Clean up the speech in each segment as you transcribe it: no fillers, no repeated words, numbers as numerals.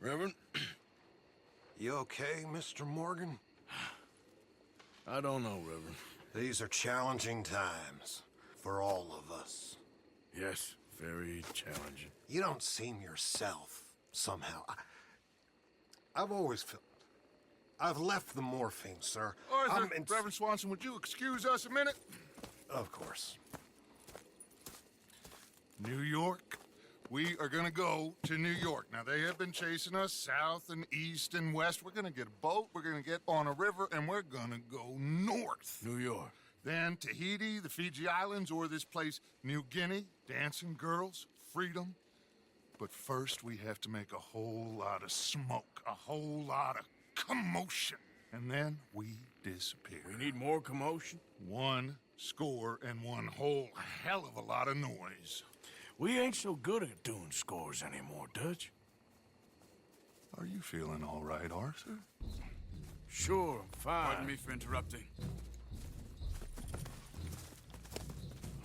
Reverend? You okay, Mr. Morgan? I don't know, Reverend. These are challenging times for all of us. Yes, very challenging. You don't seem yourself, somehow. I've always felt... I've left the morphine, sir. Arthur, Reverend Swanson, would you excuse us a minute? Of course. New York? We are gonna go to New York. Now, they have been chasing us south and east and west. We're gonna get a boat, we're gonna get on a river, and we're gonna go north. New York. Then Tahiti, the Fiji Islands, or this place, New Guinea, dancing girls, freedom. But first, we have to make a whole lot of smoke, a whole lot of commotion. And then we disappear. We need more commotion? 1 score and one whole hell of a lot of noise. We ain't so good at doing scores anymore, Dutch. Are you feeling all right, Arthur? Sure, I'm fine. Pardon me for interrupting.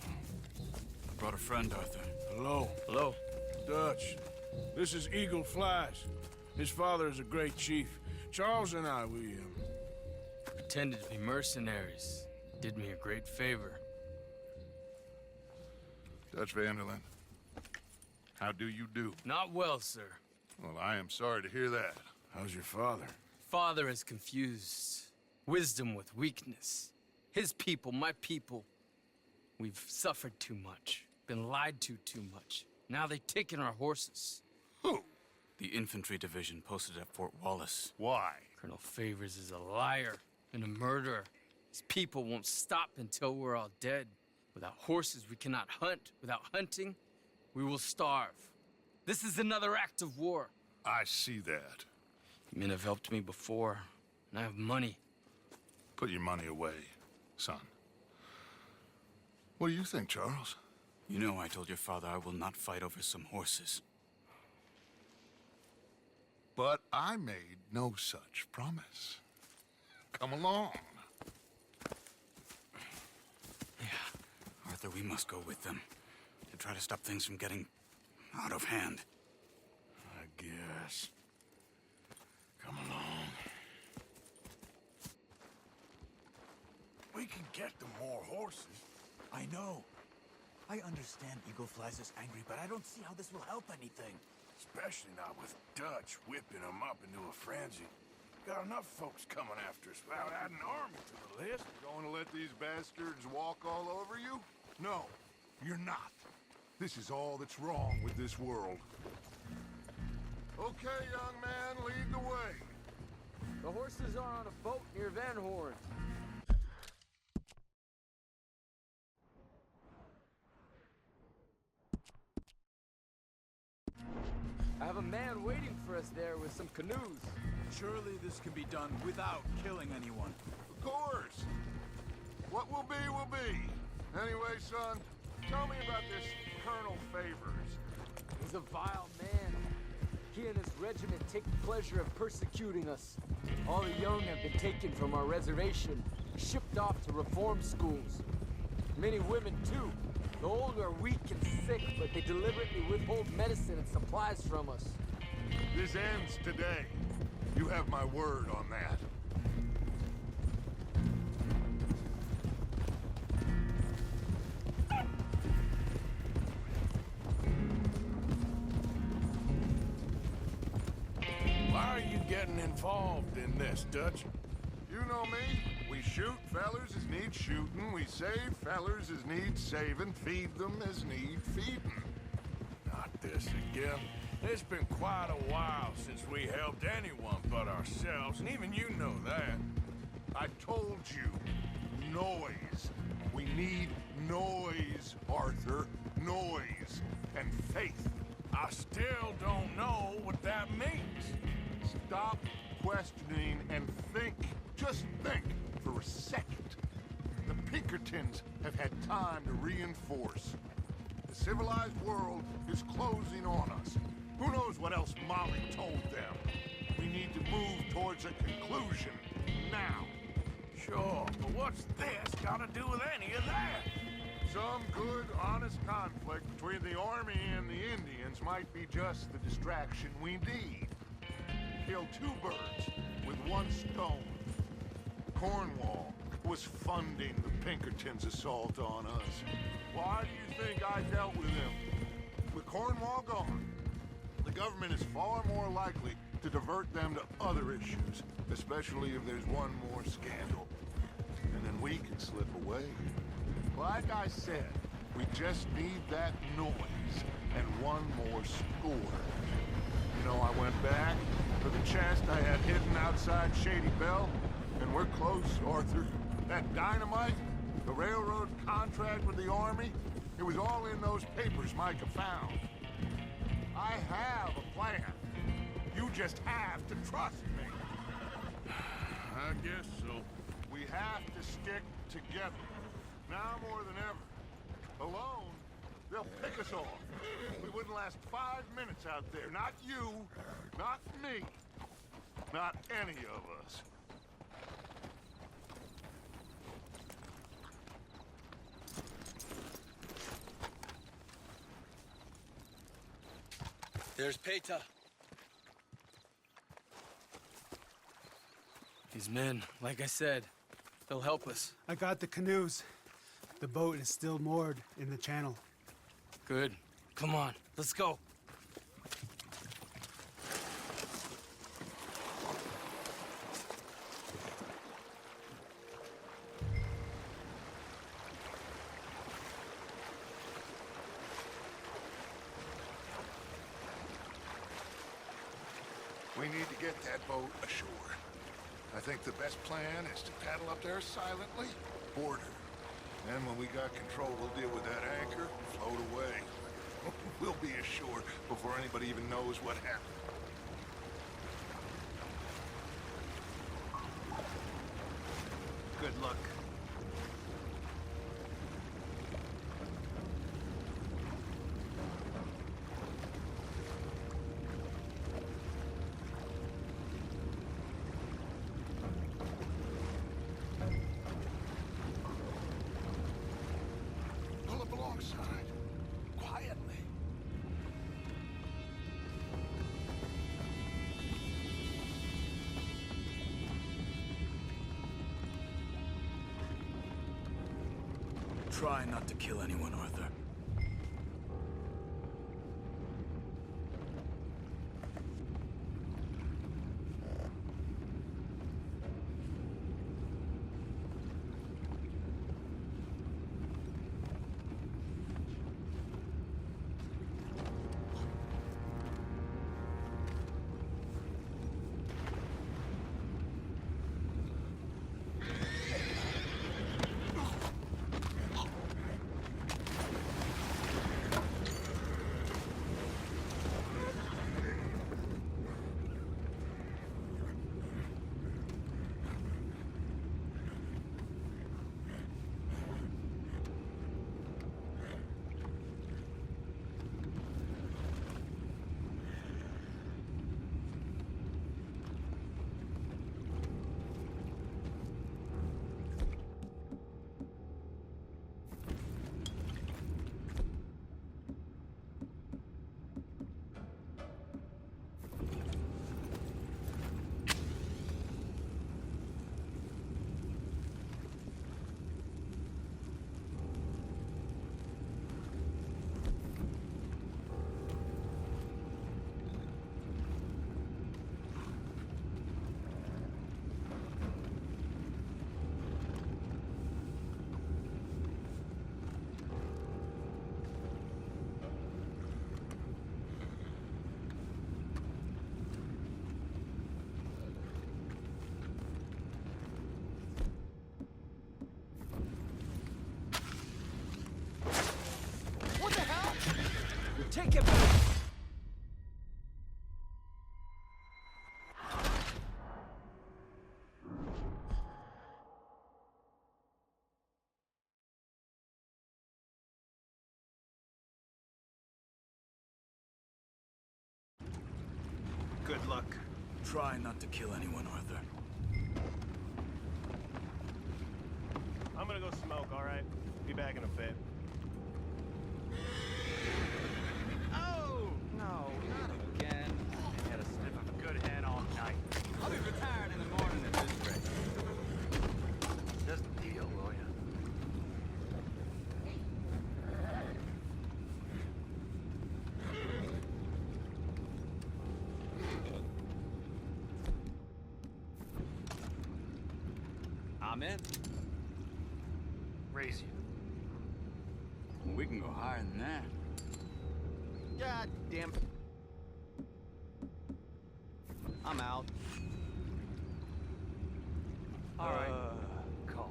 I brought a friend, Arthur. Hello. Hello. Dutch. This is Eagle Flies. His father is a great chief. Charles and I, we Pretended to be mercenaries. Did me a great favor. Dutch Vanderlyn, how do you do? Not well, sir. Well, I am sorry to hear that. How's your father? Father has confused wisdom with weakness. His people, my people. We've suffered too much. Been lied to too much. Now they've taken our horses. Who? The infantry division posted at Fort Wallace. Why? Colonel Favors is a liar and a murderer. His people won't stop until we're all dead. Without horses, we cannot hunt. Without hunting, we will starve. This is another act of war. I see that. You men have helped me before, and I have money. Put your money away, son. What do you think, Charles? You know I told your father I will not fight over some horses. But I made no such promise. Come along. Arthur, we must go with them to try to stop things from getting out of hand. I guess. Come along. We can get them more horses. I know. I understand Eagle Flies is angry, but I don't see how this will help anything. Especially not with Dutch whipping them up into a frenzy. Got enough folks coming after us without adding an army to the list. Going to let these bastards walk all over you? No, you're not. This is all that's wrong with this world. Okay, young man, lead the way. The horses are on a boat near Van Horn. I have a man waiting for us there with some canoes. Surely this can be done without killing anyone. Of course. What will be, will be. Anyway, son, tell me about this Colonel Favors. He's a vile man. He and his regiment take pleasure in persecuting us. All the young have been taken from our reservation, shipped off to reform schools. Many women, too. The old are weak and sick, but they deliberately withhold medicine and supplies from us. This ends today. You have my word on that. Why are you getting involved in this, Dutch? You know me. We shoot fellers as need shooting. We save fellers as need saving. Feed them as need feeding. Not this again. It's been quite a while since we helped anyone but ourselves, and even you know that. I told you. Noise. We need noise, Arthur. Noise. And faith. I still don't know what that means. Stop questioning and think. Just think for a second. The Pinkertons have had time to reinforce. The civilized world is closing on us. Who knows what else Molly told them? We need to move towards a conclusion now. Sure, but what's this got to do with any of that? Some good, honest conflict between the army and the Indians might be just the distraction we need. kill two birds with one stone. Cornwall was funding the Pinkertons' assault on us. Why do you think I dealt with him? With Cornwall gone, the government is far more likely to divert them to other issues, especially if there's one more scandal. And then we can slip away. Like I said, we just need that noise and one more score. You know, I went back for the chest I had hidden outside Shady Belle, and we're close, Arthur. That dynamite, the railroad contract with the Army, it was all in those papers Micah found. I have a plan. You just have to trust me. I guess so. We have to stick together. Now more than ever. Alone, they'll pick us off. We wouldn't last 5 minutes out there. Not you, not me, not any of us. There's Peta. These men, like I said, they'll help us. I got the canoes. The boat is still moored in the channel. Good. Come on, let's go. We need to get that boat ashore. I think the best plan is to paddle up there silently, board her. Then when we got control, we'll deal with that anchor, float away. We'll be ashore before anybody even knows what happened. Good luck. Pull up alongside, quietly. Try not to kill anyone, Arthur. Take it back! Good luck. Try not to kill anyone, Arthur. I'm gonna go smoke, all right? Be back in a bit. Oh, no, not again. I had a sniff of a good head all night. I'm in. Raise you. We can go higher than that. God damn. I'm out. All right. Colm.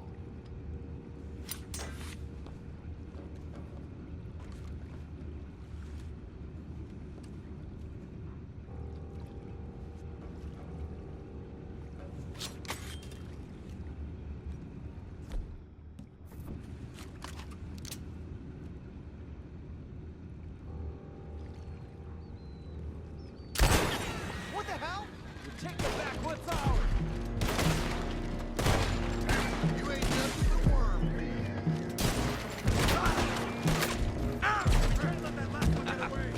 What the hell? You take it back, what's ours? You ain't nothing but worm meat. Let that last one get away.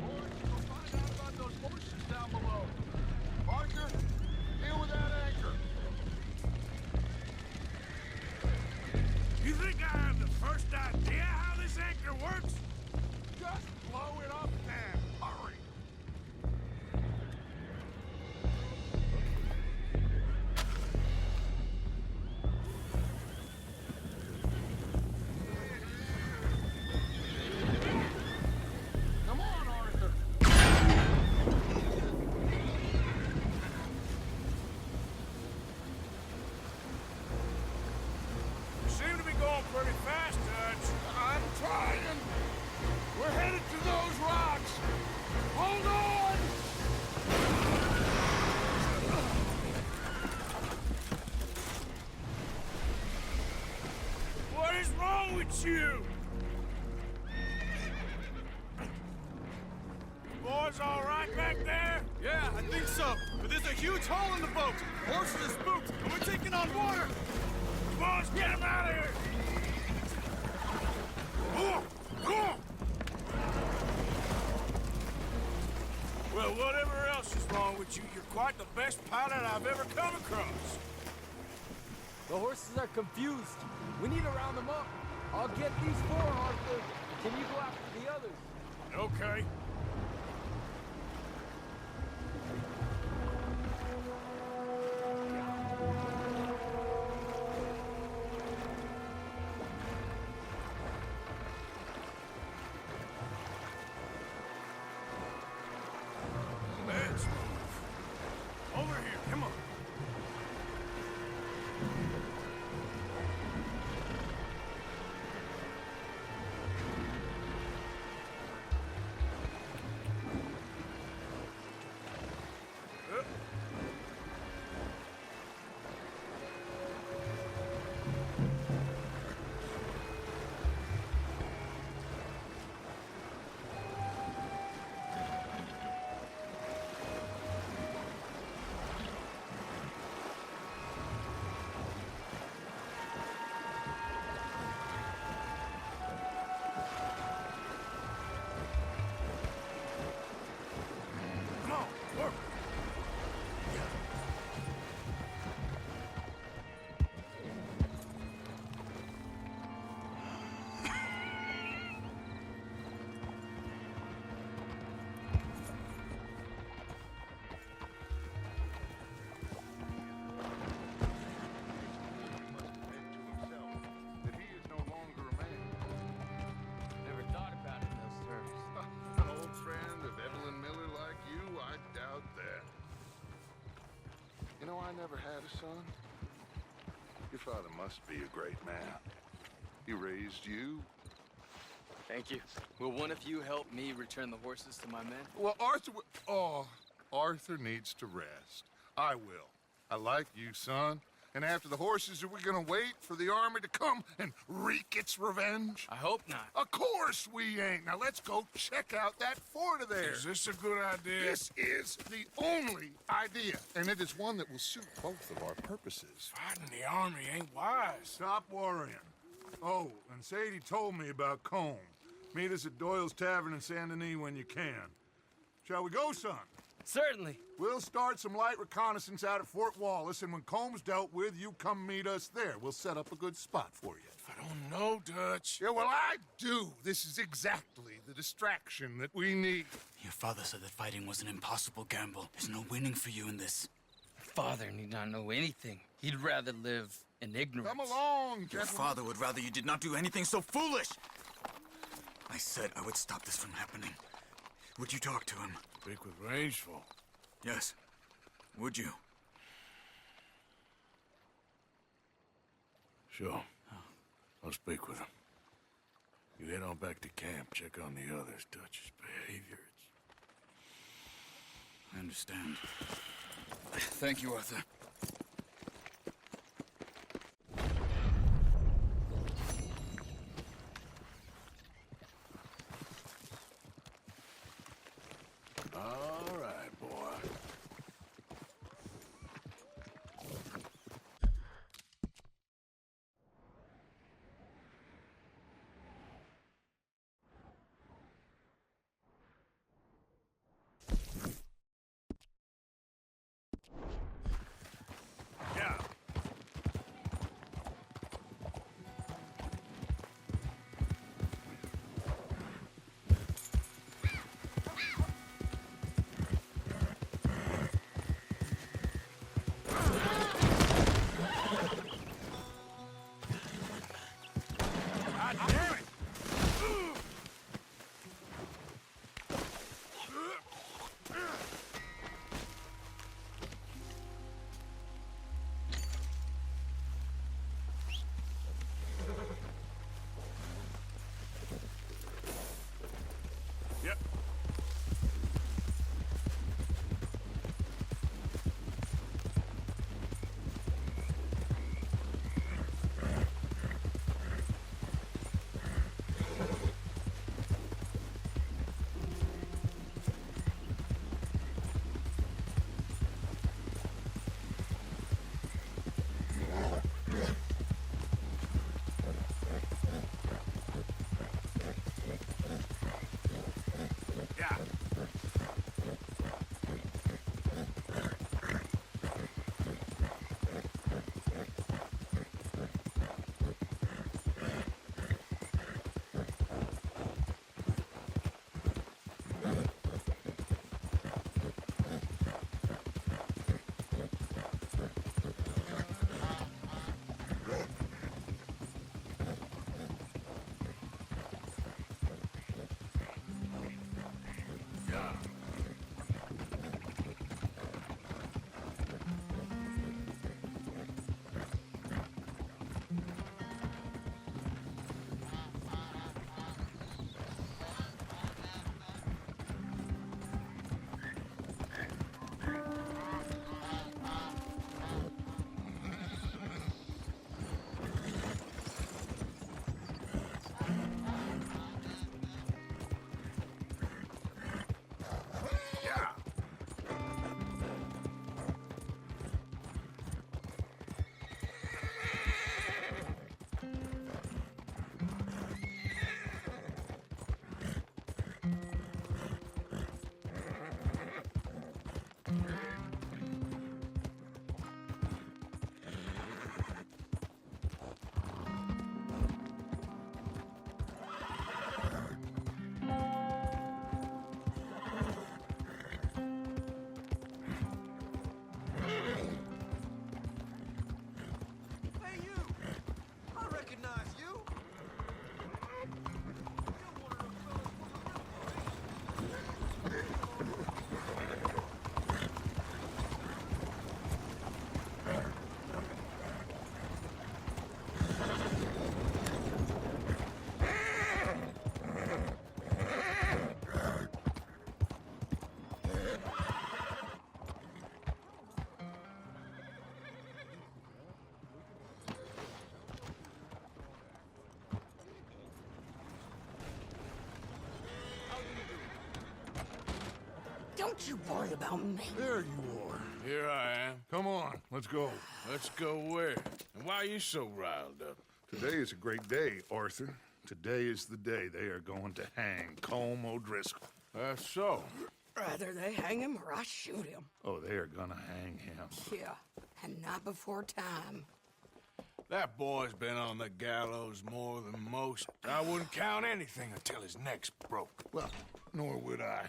Boys, we'll find out about those horses down below. Arthur, deal with that anchor. You think I have the first idea how this anchor works? Just blow it up and hurry. Come on, Arthur. You seem to be going pretty fast, Dutch. I'm trying. We're headed to those rocks. Hold on. What is wrong with you? You boys all right back there? Yeah, I think so. But there's a huge hole in the boat. Horses are spooked, and we're taking on water. Boys, get him out of here! Well, whatever else is wrong with you, you're quite the best pilot I've ever come across. The horses are confused. We need to round them up. I'll get these four, Arthur. Can you go after the others? Okay. Let's move. Over here, come on. Come on, work. He must admit to himself that he is no longer a man. Never thought about it in those terms. An old friend of Evelyn Miller like you, I doubt that. You know, I never had a son. Your father must be a great man. He raised you. Thank you. Will one of you help me return the horses to my men? Well, Arthur needs to rest. I will. I like you, son. And after the horses, are we gonna wait for the army to come and wreak its revenge? I hope not. Of course we ain't. Now let's go check out that fort of theirs. Is this a good idea? This is the only idea, and it is one that will suit both of our purposes. Fighting the army ain't wise. Stop worrying. Oh, and Sadie told me about Colm. Meet us at Doyle's Tavern in Saint Denis when you can. Shall we go, son? Certainly. We'll start some light reconnaissance out at Fort Wallace, and when Colm's dealt with, you come meet us there. We'll set up a good spot for you. I don't know, Dutch. Yeah, well, I do. This is exactly the distraction that we need. Your father said that fighting was an impossible gamble. There's no winning for you in this. Father need not know anything. He'd rather live in ignorance. Come along, Your gentlemen. father would rather you did not do anything so foolish. I said I would stop this from happening. Would you talk to him? Speak with Rangeful. Yes. Would you? Sure. I'll speak with him. You head on back to camp, check on the others. Dutch's behavior, I understand. Thank you, Arthur. all right, boy. Yeah. God damn it! Yep. Yeah. Yeah. Yeah. Hey, you! I recognize you! Don't you worry about me. There you are. Here I am. Come on, let's go. Let's go where? And why are you so riled up? Today is a great day, Arthur. Today is the day they are going to hang Colm O Driscoll. That's so. Rather they hang him or I shoot him. Oh, they're gonna hang him. Yeah, and not before time. That boy's been on the gallows more than most. I wouldn't count anything until his neck's broke. Well, nor would I.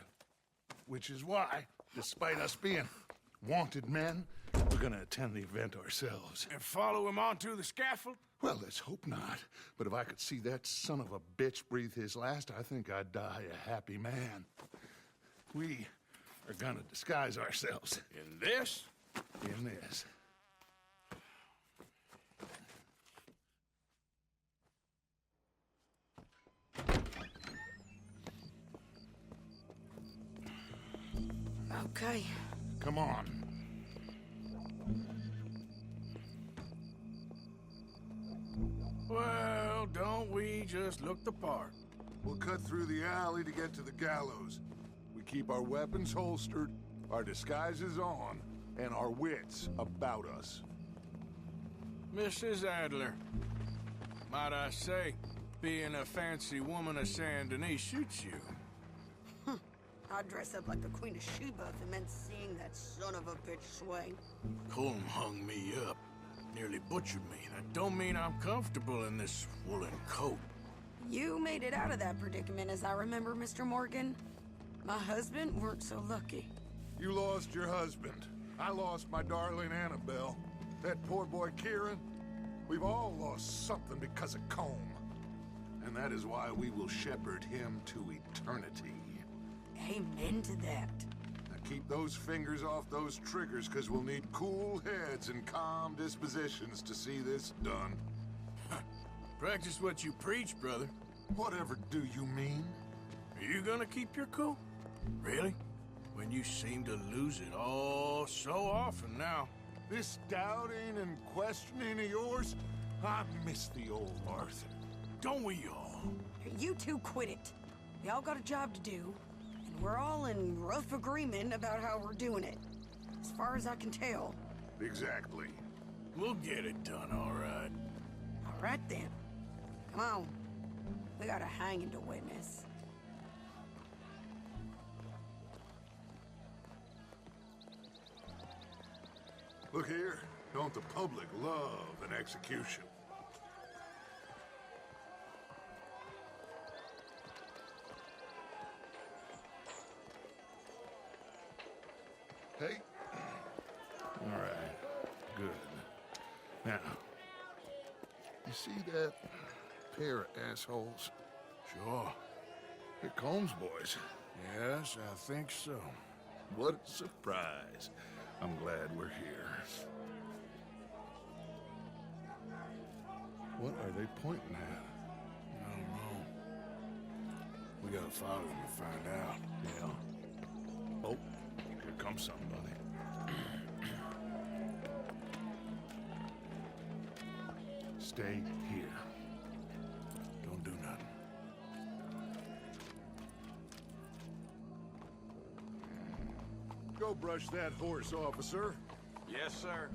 Which is why, despite us being wanted men, we're gonna attend the event ourselves. And follow him onto the scaffold? Well, let's hope not. But if I could see that son of a bitch breathe his last, I think I'd die a happy man. We are gonna disguise ourselves. In this? In this. Okay. Come on. Well, don't we just look the part? We'll cut through the alley to get to the gallows. We keep our weapons holstered, our disguises on, and our wits about us. Mrs. Adler, might I say, being a fancy woman of Saint Denis shoots you. I'd dress up like the Queen of Sheba if it meant seeing that son of a bitch swing. Colm hung me up, nearly butchered me. That don't mean I'm comfortable in this woolen coat. You made it out of that predicament, as I remember, Mr. Morgan. My husband weren't so lucky. You lost your husband. I lost my darling Annabelle. That poor boy Kieran. We've all lost something because of Colm. And that is why we will shepherd him to eternity. Amen to that. Now keep those fingers off those triggers, because we'll need cool heads and calm dispositions to see this done. Practice what you preach, brother. Whatever do you mean? Are you gonna keep your cool? Really? When you seem to lose it all so often now. This doubting and questioning of yours, I miss the old Arthur. Don't we all? You two quit it. Y'all got a job to do, and we're all in rough agreement about how we're doing it. As far as I can tell. Exactly. We'll get it done, all right. All right, then. Come on. We got a hanging to witness. Look here, don't the public love an execution? Hey. All right, good. Now, you see that pair of assholes? Sure. They're Colm's boys. Yes, I think so. What a surprise. I'm glad we're here. What are they pointing at? I don't know. We gotta follow them to find out. Yeah. Oh, here comes somebody. Stay here. Don't do nothing. Go brush that horse, officer. Yes, sir.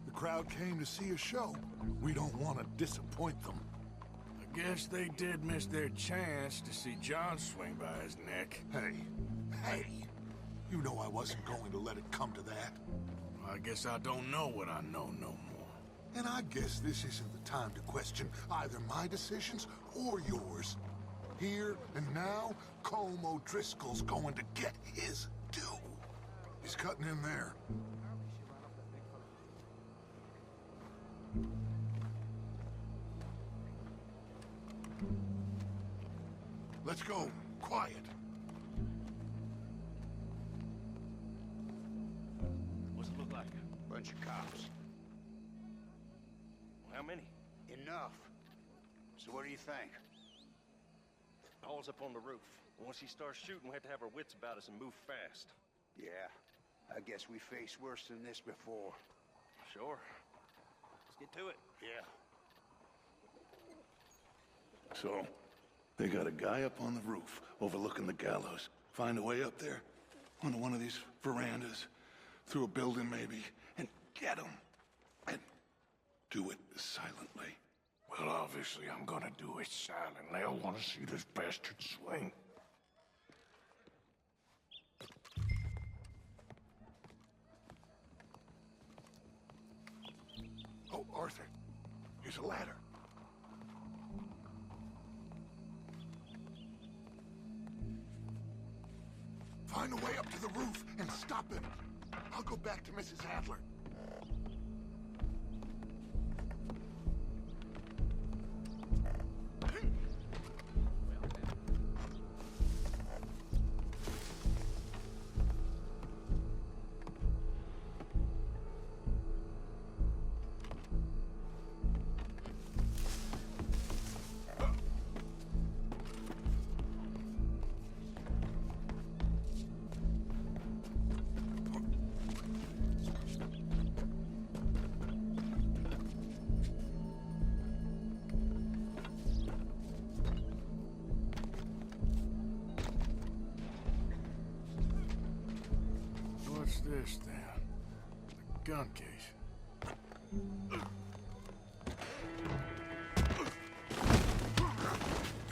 The crowd came to see a show. We don't want to disappoint them. I guess they did miss their chance to see John swing by his neck. Hey, you know I wasn't going to let it come to that. I guess I don't know what I know no more. And I guess this isn't the time to question either my decisions or yours. Here and now, Colm O Driscoll's going to get his due. He's cutting in there. Let's go. Quiet. What's it look like? Bunch of cops. How many? Enough. So what do you think? Paul's up on the roof. Once he starts shooting, we have to have our wits about us and move fast. Yeah, I guess we faced worse than this before. Sure. Let's get to it. Yeah. So, they got a guy up on the roof overlooking the gallows. Find a way up there, onto one of these verandas, through a building maybe, and get him. And do it silently. Well, obviously, I'm gonna do it silently. I want to see this bastard swing. Arthur, here's a ladder. Find a way up to the roof and stop him. I'll go back to Mrs. Adler. What's this, then? The gun case.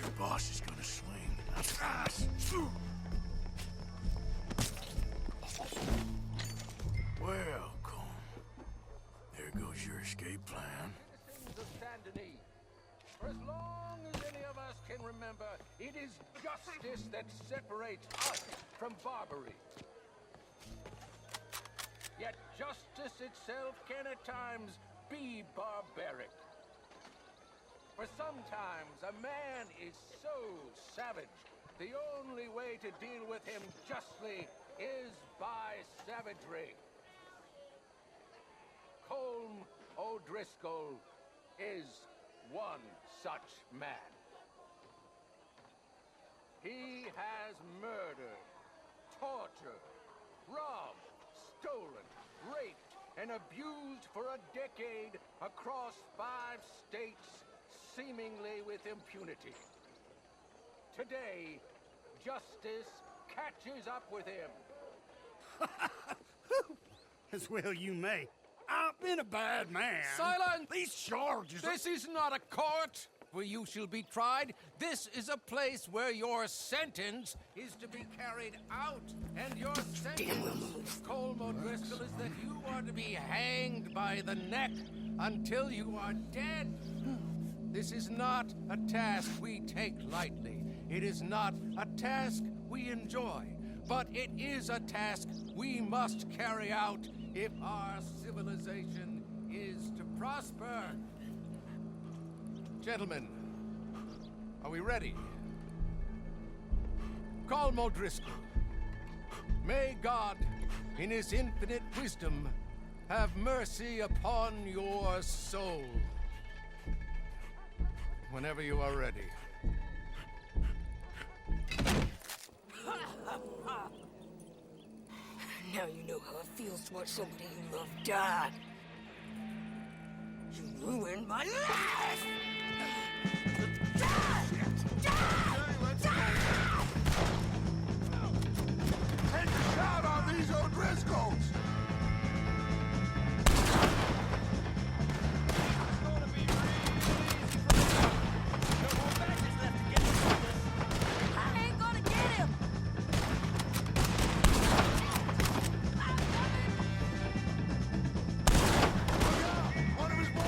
Your boss is gonna swing. Well, Colm, there goes your escape plan. Citizens of Saint-Denis, for as long as any of us can remember, it is justice that separates us from barbary. Yet justice itself can at times be barbaric. For sometimes a man is so savage, the only way to deal with him justly is by savagery. Colm O Driscoll is one such man. He has murdered, tortured, robbed, stolen, raped, and abused for a decade across 5 states, seemingly with impunity. Today, justice catches up with him. As well you may. I've been a bad man. Silence! These charges are... This is not a court where you shall be tried. This is a place where your sentence is to be carried out. And your sentence, Colm O Driscoll, is that you are to be hanged by the neck until you are dead. This is not a task we take lightly. It is not a task we enjoy. But it is a task we must carry out if our civilization is to prosper. Gentlemen, are we ready? Colm O Driscoll, may God, in his infinite wisdom, have mercy upon your soul. Whenever you are ready. Now you know how it feels to watch somebody you love die. You ruined my life! Take a shot on these O'Driscolls! I ain't gonna get him! One of his boys!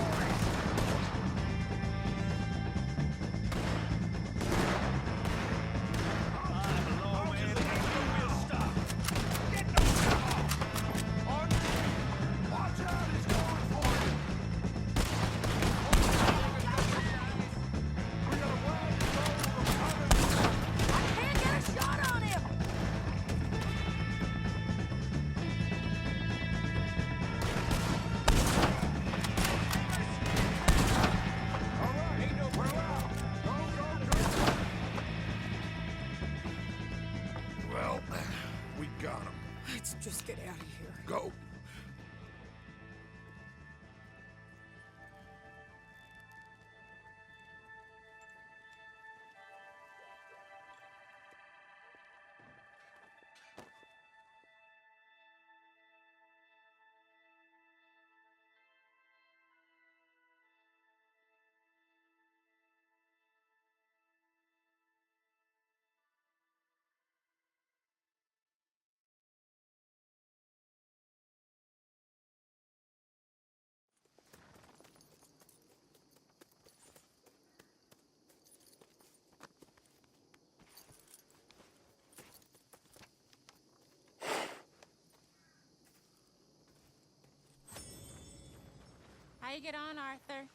How you get on, Arthur?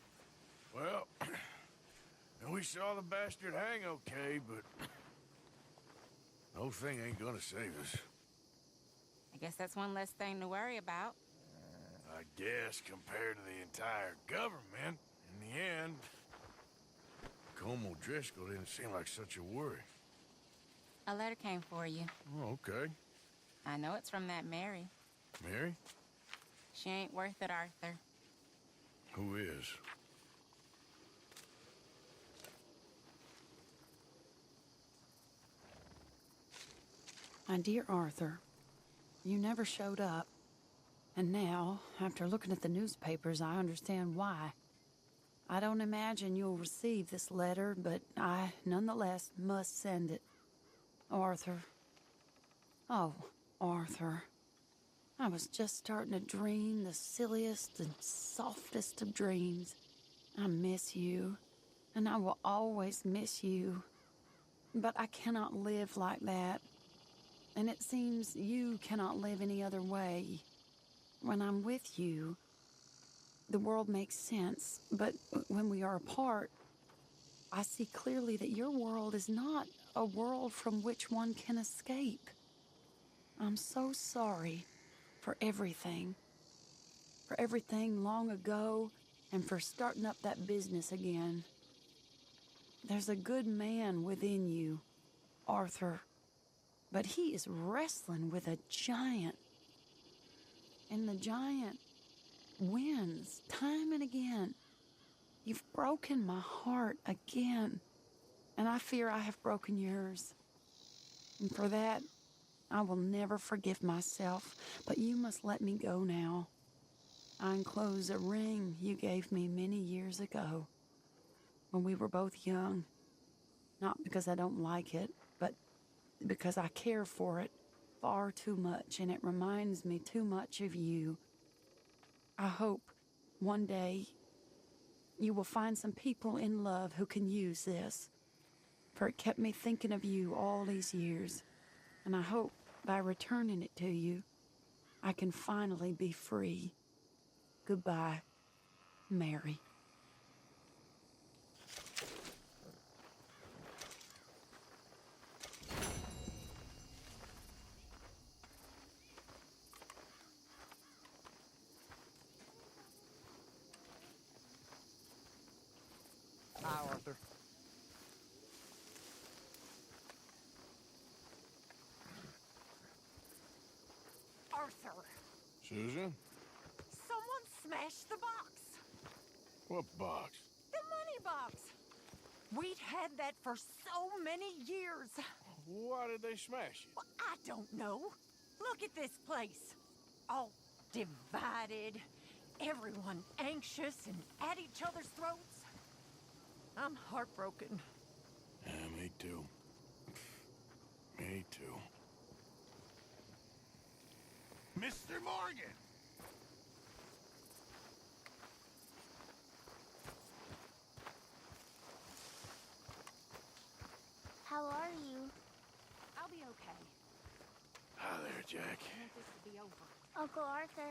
Well, we saw the bastard hang okay, but the whole thing ain't gonna save us. I guess that's one less thing to worry about. I guess compared to the entire government, in the end, Colm O Driscoll didn't seem like such a worry. A letter came for you. Oh, okay. I know it's from that Mary. Mary? She ain't worth it, Arthur. Who is? My dear Arthur, you never showed up. And now, after looking at the newspapers, I understand why. I don't imagine you'll receive this letter, but I, nonetheless, must send it. Arthur. Oh, Arthur. I was just starting to dream the silliest and softest of dreams. I miss you, and I will always miss you. But I cannot live like that. And it seems you cannot live any other way. When I'm with you, the world makes sense, but when we are apart, I see clearly that your world is not a world from which one can escape. I'm so sorry for everything long ago, and for starting up that business again. There's a good man within you, Arthur, but he is wrestling with a giant. And the giant wins time and again. You've broken my heart again, and I fear I have broken yours. And for that, I will never forgive myself, but you must let me go now. I enclose a ring you gave me many years ago, when we were both young. Not because I don't like it, but because I care for it far too much, and it reminds me too much of you. I hope one day you will find some people in love who can use this, for it kept me thinking of you all these years, and I hope by returning it to you, I can finally be free. Goodbye, Mary. Hi, Arthur. Arthur, Susan? someone smashed the box. What box? The money box. We'd had that for so many years. Why did they smash it? Well, I don't know. Look at this place. All divided. Everyone anxious and at each other's throats. I'm heartbroken. Yeah, me too. Me too. Mr. Morgan! How are you? I'll be okay. Hi there, Jack. I want this to be over. Uncle Arthur.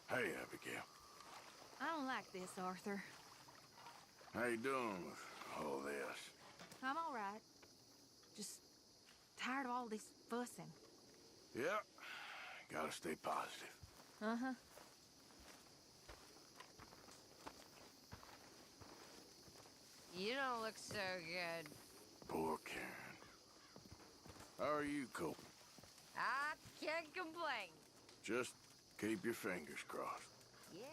Hey, Abigail. I don't like this, Arthur. How you doing with all this? I'm all right. Just tired of all this fussing. Yeah. Gotta stay positive. Uh-huh. You don't look so good. Poor Karen. How are you coping? I can't complain. Just keep your fingers crossed. Yeah.